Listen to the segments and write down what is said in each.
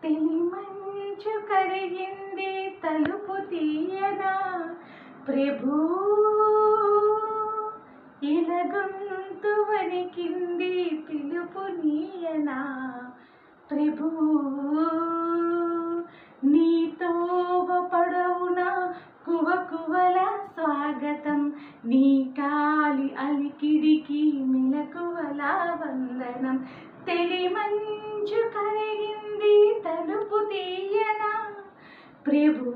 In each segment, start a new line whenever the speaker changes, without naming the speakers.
తెలి మంచు కరిగింది తలుపు తీయనా ప్రభూ, ఇలగొంతు వణికింది పిలుపు నీయనా ప్రభూ. నీతోవ పడవున కువకువల స్వాగతం, నీ కాలి అలికిడికి మెలకువల వందనం. తెలి మంచు కరిగింది తలుపు తీయనా ప్రభూ,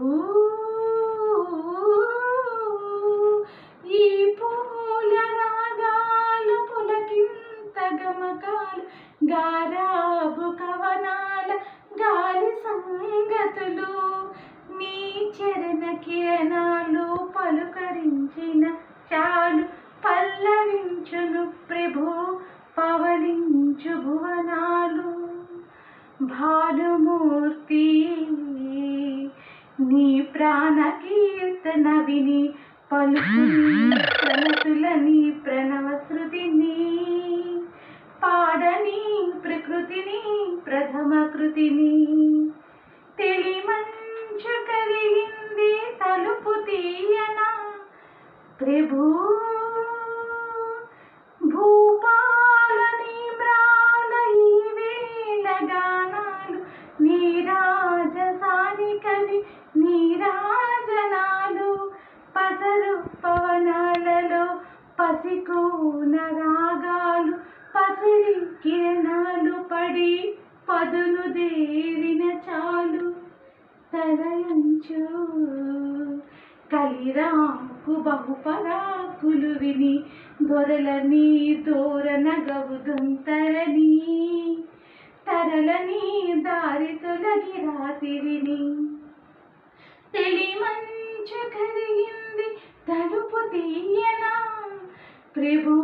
ఈ పూల రాగాలు పులకింత గమకాలు, గారాబు కవనాల గాలి సంగతులు, నీ చరణ కిరణాలు పలుకరించిన చాలు, పల్లవించును ప్రభు పవలించు భువనాలు. భానుమూర్తి నీ ప్రాణ కీర్తన విని పలుకుని ప్రణతులని ప్రణవ శృతిని పాడని ప్రకృతిని ప్రథమ కృతిని. తెలి మంచు కరిగింది తలుపు తీయనా ప్రభూ, భూపాలని మ్రాల ఈ వేళ గానాలు, నీ రాజసానికవి నీరాజనాలు, పసరు పవనాలలో పసికోన రాగాలు, పసిడి కిరణాలు పడి పదును దేరిన చాలు, తలయంచు కలిరాకు బహుపరాకులు విని దొరలని దూరన గవుదుంతరని, తరలని దారి తొలగి రాతిరిని. తెలి మంచు కరిగింది తలుపు తీయనా ప్రభూ,